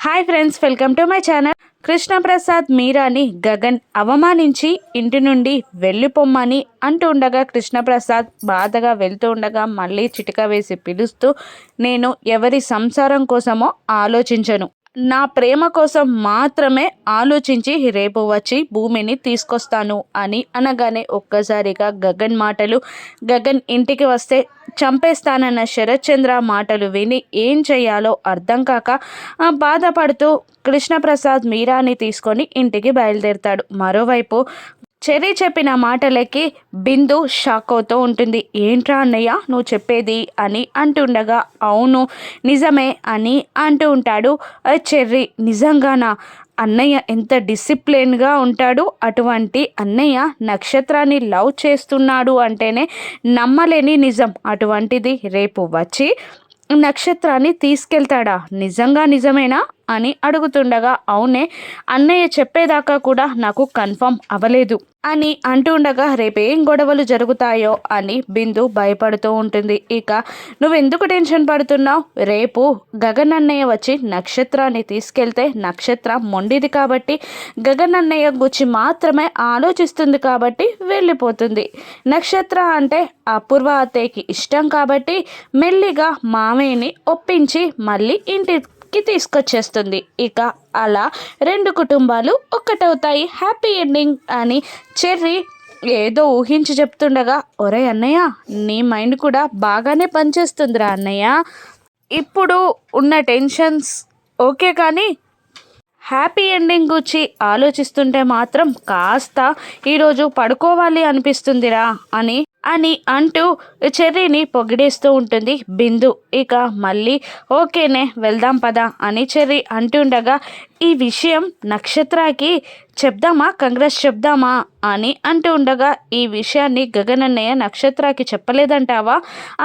Hi friends, welcome to my channel. Krishnaprasad మీరాని గగన్ అవమానించి ఇంటి నుండి వెళ్ళిపోమ్మని అంటూ ఉండగా కృష్ణప్రసాద్ బాధగా వెళ్తూ ఉండగా మళ్ళీ చిటిక వేసి పిలుస్తూ, నేను ఎవరి సంసారం కోసమో ఆలోచించను, నా ప్రేమ కోసం మాత్రమే ఆలోచించి రేపు వచ్చి భూమిని తీసుకొస్తాను అని అనగానే ఒక్కసారిగా గగన్ మాటలు, గగన్ ఇంటికి వస్తే చంపేస్తానన్న శరత్చంద్ర మాటలు విని ఏం చేయాలో అర్థం కాక బాధపడుతూ కృష్ణప్రసాద్ మీరాని తీసుకొని ఇంటికి బయలుదేరుతాడు. మరోవైపు చెర్రీ చెప్పిన మాటలకి బిందు షాక్ అవుతూ ఉంటుంది. ఏంట్రా అన్నయ్య నువ్వు చెప్పేది అని అంటుండగా, అవును నిజమే అని అంటూ ఉంటాడు చెర్రీ. నిజంగానా? అన్నయ్య ఎంత డిసిప్లిన్గా ఉంటాడు. అటువంటి అన్నయ్య నక్షత్రాన్ని లవ్ చేస్తున్నాడు అంటేనే నమ్మలేని నిజం. అటువంటిది రేపు వచ్చి నక్షత్రాన్ని తీసుకెళ్తాడా? నిజంగా నిజమేనా అని అడుగుతుండగా, అవునే, అన్నయ్య చెప్పేదాకా కూడా నాకు కన్ఫర్మ్ అవ్వలేదు అని అంటుండగా, రేపేం గొడవలు జరుగుతాయో అని బిందు భయపడుతూ ఉంటుంది. ఇక నువ్వెందుకు టెన్షన్ పడుతున్నావు? రేపు గగన్ అన్నయ్య వచ్చి నక్షత్రాన్ని తీసుకెళ్తే నక్షత్ర మొండిది కాబట్టి గగన్ అన్నయ్య గురించి మాత్రమే ఆలోచిస్తుంది కాబట్టి వెళ్ళిపోతుంది. నక్షత్ర అంటే అపూర్వ అత్తయ్యకి ఇష్టం కాబట్టి మెల్లిగా మామయ్యని ఒప్పించి మళ్ళీ ఇంటికి తీసుకొచ్చేస్తుంది. ఇక అలా రెండు కుటుంబాలు ఒక్కటవుతాయి. హ్యాపీ ఎండింగ్ అని చెర్రీ ఏదో ఊహించి చెప్తుండగా, ఒరే అన్నయ్య, నీ మైండ్ కూడా బాగానే పనిచేస్తుందిరా అన్నయ్య. ఇప్పుడు ఉన్న టెన్షన్స్ ఓకే, కానీ హ్యాపీ ఎండింగ్ గురించి ఆలోచిస్తుంటే మాత్రం కాస్త ఈరోజు పడుకోవాలి అనిపిస్తుందిరా అని అంటూ చెర్రీని పొగిడేస్తూ ఉంటుంది బిందు. ఇక మళ్ళీ ఓకేనే వెళ్దాం పదా అని చెర్రీ అంటుండగా, ఈ విషయం నక్షత్రకి చెప్దామా, కంగ్రెస్ చెప్దామా అని అంటూ ఉండగా, ఈ విషయాన్ని గగన్ అన్నయ్య నక్షత్రకి చెప్పలేదంటావా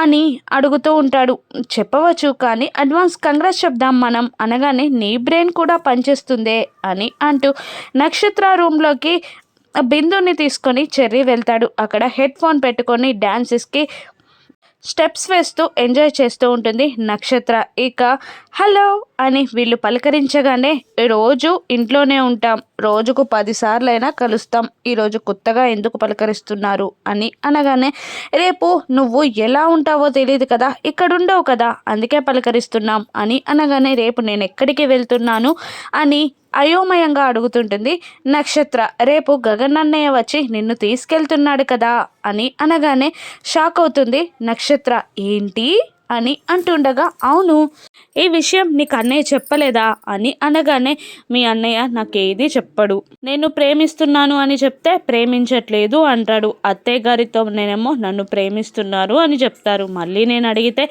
అని అడుగుతూ ఉంటాడు. చెప్పవచ్చు, కానీ అడ్వాన్స్ కంగ్రెస్ చెప్దాం మనం అనగానే నీ బ్రెయిన్ కూడా పనిచేస్తుందే అని అంటూ నక్షత్ర రూమ్లోకి బిందుని తీసుకొని చెర్రీ వెళ్తాడు. అక్కడ హెడ్ ఫోన్ పెట్టుకొని డ్యాన్సెస్కి స్టెప్స్ వేస్తూ ఎంజాయ్ చేస్తూ ఉంటుంది నక్షత్ర. ఇక హలో అని వీళ్ళు పలకరించగానే, రోజు ఇంట్లోనే ఉంటాం, రోజుకు 10 సార్లైనా కలుస్తాం, ఈరోజు కొత్తగా ఎందుకు పలకరిస్తున్నారు అని అనగానే, రేపు నువ్వు ఎలా ఉంటావో తెలియదు కదా, ఇక్కడ ఉండవు కదా, అందుకే పలకరిస్తున్నాం అని అనగానే, రేపు నేను ఎక్కడికి వెళ్తున్నాను అని అయోమయంగా అడుగుతుంటుంది నక్షత్ర. రేపు గగన్ అన్నయ్య వచ్చి నిన్ను తీసుకెళ్తున్నాడు కదా అని అనగానే షాక్ అవుతుంది నక్షత్ర. ఏంటి అని అంటుండగా, అవును, ఈ విషయం నీకు అన్నయ్య చెప్పలేదా అని అనగానే, మీ అన్నయ్య నాకేది చెప్పడు, నేను ప్రేమిస్తున్నాను అని చెప్తే ప్రేమించట్లేదు అంటాడు, అత్తయ్య గారితో నేనేమో నన్ను ప్రేమిస్తున్నారు అని చెప్తారు, మళ్ళీ నేను అడిగితే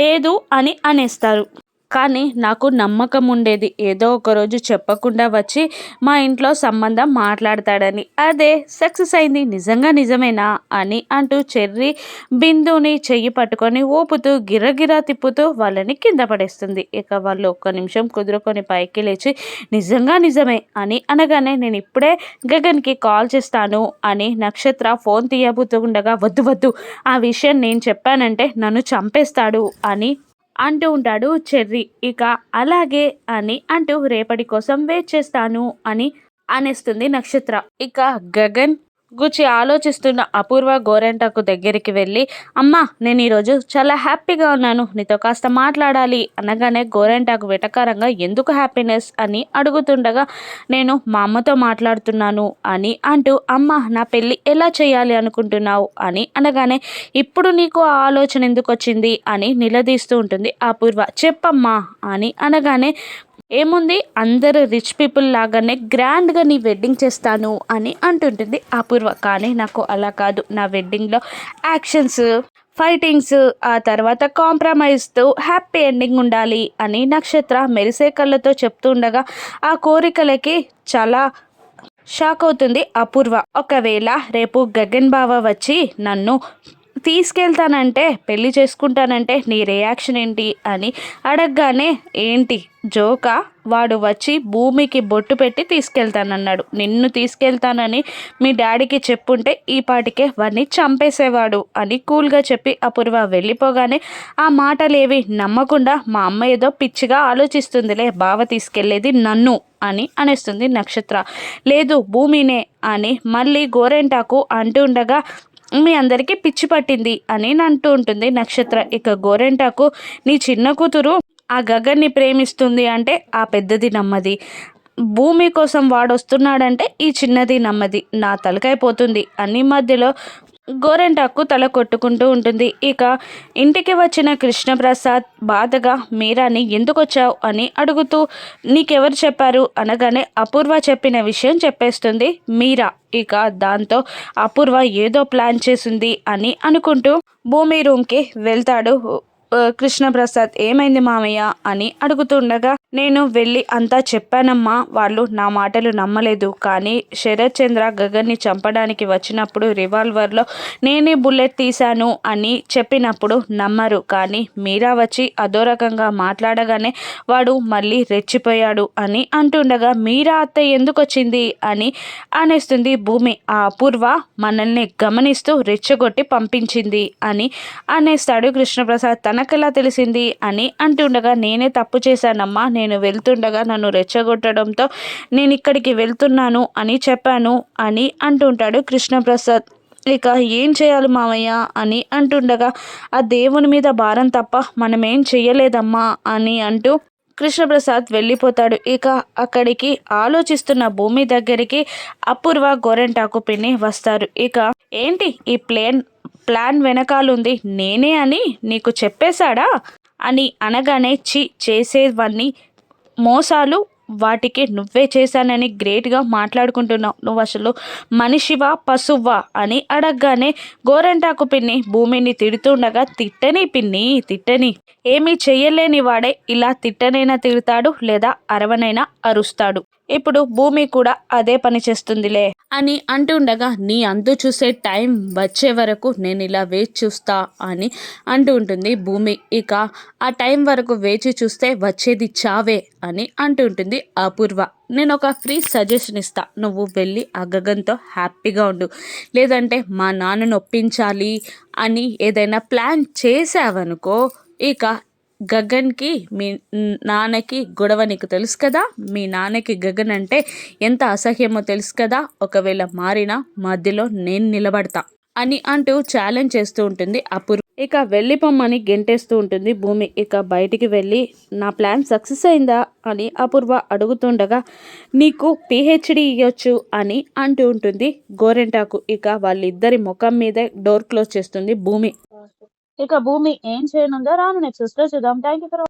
లేదు అని అనేస్తారు. కానీ నాకు నమ్మకం ఉండేది ఏదో ఒకరోజు చెప్పకుండా వచ్చి మా ఇంట్లో సంబంధం మాట్లాడతాడని, అదే సక్సెస్ అయింది, నిజంగా నిజమేనా అని అంటూ చెర్రీ బిందుని చెయ్యి పట్టుకొని ఊపుతూ గిరగిరా తిప్పుతూ వాళ్ళని కింద పడేస్తుంది. ఇక వాళ్ళు ఒక్క నిమిషం కుదురుకొని పైకి లేచి, నిజంగా నిజమే అని అనగానే, నేను ఇప్పుడే గగన్కి కాల్ చేస్తాను అని నక్షత్ర ఫోన్ తీయబోతుండగా, వద్దు వద్దు, ఆ విషయం నేను చెప్పానంటే నన్ను చంపేస్తాడు అని అంటూ ఉంటాడు చెర్రీ. ఇక అలాగే అని అంటూ రేపటి కోసం వెయిట్ చేస్తాను అని అనేస్తుంది నక్షత్ర. ఇక గగన్ గురించి ఆలోచిస్తున్న అపూర్వ గోరెంటకు దగ్గరికి వెళ్ళి, అమ్మ నేను ఈరోజు చాలా హ్యాపీగా ఉన్నాను, నీతో కాస్త మాట్లాడాలి అనగానే గోరెంటాకు వెటకారంగా ఎందుకు హ్యాపీనెస్ అని అడుగుతుండగా, నేను మా అమ్మతో మాట్లాడుతున్నాను అని అంటూ, అమ్మ నా పెళ్ళి ఎలా చేయాలి అనుకుంటున్నావు అని అనగానే, ఇప్పుడు నీకు ఆ ఆలోచన ఎందుకు వచ్చింది అని నిలదీస్తూ ఉంటుంది అపూర్వ. చెప్పమ్మా అని అనగానే, ఏముంది, అందరూ రిచ్ పీపుల్ లాగానే గ్రాండ్గా నీ వెడ్డింగ్ చేస్తాను అని అంటుంటుంది అపూర్వ. కానీ నాకు అలా కాదు, నా వెడ్డింగ్లో యాక్షన్స్, ఫైటింగ్స్, ఆ తర్వాత కాంప్రమైజ్తో హ్యాపీ ఎండింగ్ ఉండాలి అని నక్షత్ర మెరిసే కళ్ళతో చెప్తుండగా, ఆ కోరికలకి చాలా షాక్ అవుతుంది అపూర్వ. ఒకవేళ రేపు గగన్ బావ వచ్చి నన్ను తీసుకెళ్తానంటే పెళ్లి చేసుకుంటానంటే నీ రియాక్షన్ ఏంటి అని అడగగానే, ఏంటి జోకా, వాడు వచ్చి భూమికి బొట్టు పెట్టి తీసుకెళ్తానన్నాడు. నిన్ను తీసుకెళ్తానని మీ డాడీకి చెప్పుంటే ఈ పాటికే వాడిని చంపేసేవాడు అని కూల్గా చెప్పి అపూర్వ వెళ్ళిపోగానే ఆ మాటలేవి నమ్మకుండా, మా అమ్మ ఏదో పిచ్చిగా ఆలోచిస్తుందిలే, బావ తీసుకెళ్లేది నన్ను అని అనేస్తుంది నక్షత్ర. లేదు భూమినే అని మళ్ళీ గోరెంటాకు అంటూ ఉండగా, మీ అందరికీ పిచ్చి పట్టింది అని అంటూ ఉంటుంది నక్షత్ర. ఇక గోరెంటాకు, నీ చిన్న కూతురు ఆ గగన్ని ప్రేమిస్తుంది అంటే ఆ పెద్దది నమ్మది, భూమి కోసం వాడొస్తున్నాడంటే ఈ చిన్నది నమ్మది, నా తలకైపోతుంది అని మధ్యలో గోరెంటాకు తల కొట్టుకుంటూ ఉంటుంది. ఇక ఇంటికి వచ్చిన కృష్ణప్రసాద్ బాధగా మీరాని ఎందుకొచ్చావు అని అడుగుతూ, నీకెవరు చెప్పారు అనగానే అపూర్వ చెప్పిన విషయం చెప్పేస్తుంది మీరా. ఇక దాంతో అపూర్వ ఏదో ప్లాన్ చేసింది అని అనుకుంటూ భూమి రూమ్కి వెళ్తాడు కృష్ణప్రసాద్. ఏమైంది మామయ్య అని అడుగుతుండగా, నేను వెళ్ళి అంతా చెప్పానమ్మా, వాళ్ళు నా మాటలు నమ్మలేదు, కానీ శరత్ చంద్ర గగన్ని చంపడానికి వచ్చినప్పుడు రివాల్వర్లో నేనే బుల్లెట్ తీశాను అని చెప్పినప్పుడు నమ్మరు, కానీ మీరా వచ్చి అదో రకంగా మాట్లాడగానే వాడు మళ్ళీ రెచ్చిపోయాడు అని అంటుండగా, మీరా అత్త ఎందుకు వచ్చింది అని అనేస్తుంది భూమి. ఆ అపూర్వ మనల్ని గమనిస్తూ రెచ్చగొట్టి పంపించింది అని అనేస్తాడు కృష్ణప్రసాద్. తనకెలా తెలిసింది అని అంటుండగా, నేనే తప్పు చేశానమ్మా, నేను వెళ్తుండగా నన్ను రెచ్చగొట్టడంతో నేను ఇక్కడికి వెళ్తున్నాను అని చెప్పాను అని అంటుంటాడు కృష్ణప్రసాద్. ఇక ఏం చేయాలి మామయ్య అని అంటుండగా, ఆ దేవుని మీద భారం తప్ప మనమేం చెయ్యలేదమ్మా అని అంటూ కృష్ణప్రసాద్ వెళ్ళిపోతాడు. ఇక అక్కడికి ఆలోచిస్తున్న భూమి దగ్గరికి అపూర్వ గోరెంటాకు పిన్ని వస్తారు. ఇక ఏంటి ఈ ప్లాన్ వెనకాలుంది నేనే అని నీకు చెప్పేశాడా అని అనగానే, చేసేవన్నీ మోసాలు, వాటికి నువ్వే చేశానని గ్రేట్గా మాట్లాడుకుంటున్నావు, నువ్వు అసలు మనిషివా పశువా అని అడగగానే గోరెంటాకు పిన్ని భూమిని తిడుతుండగా, తిట్టని పిన్ని తిట్టని, ఏమీ చెయ్యలేని వాడే ఇలా తిట్టనైనా తిడతాడు లేదా అరవనైనా అరుస్తాడు, ఇప్పుడు భూమి కూడా అదే పని చేస్తుందిలే అని అంటుండగా, నీ అంతు చూసే టైం వచ్చే వరకు నేను ఇలా వేచి చూస్తా అని అంటూ ఉంటుంది భూమి. ఇక ఆ టైం వరకు వేచి చూస్తే వచ్చేది చావే అని అంటూ ఉంటుంది అపూర్వ. నేను ఒక ఫ్రీ సజెషన్ ఇస్తా, నువ్వు వెళ్ళి ఆ గగన్తో హ్యాపీగా ఉండు, లేదంటే మా నాన్నను ఒప్పించాలి అని ఏదైనా ప్లాన్ చేసావనుకో, ఇక గగన్కి మీ నాన్నకి గొడవ నీకు తెలుసు కదా, మీ నాన్నకి గగన్ అంటే ఎంత అసహ్యమో తెలుసు కదా, ఒకవేళ మారినా మధ్యలో నేను నిలబడతా అని అంటూ ఛాలెంజ్ చేస్తూ ఉంటుంది అపూర్వ. ఇక వెళ్ళిపోమ్మని గెంటేస్తూ ఉంటుంది భూమి. ఇక బయటికి వెళ్ళి, నా ప్లాన్ సక్సెస్ అయిందా అని అపూర్వ అడుగుతుండగా, నీకు పిహెచ్డి ఇవ్వచ్చు అని అంటూ ఉంటుంది గోరెంటాకు. ఇక వాళ్ళిద్దరి ముఖం మీదే డోర్ క్లోజ్ చేస్తుంది భూమి. ఇక భూమి ఏం చేయనుందో రాను నెక్స్ట్ చూద్దాం. Thank you for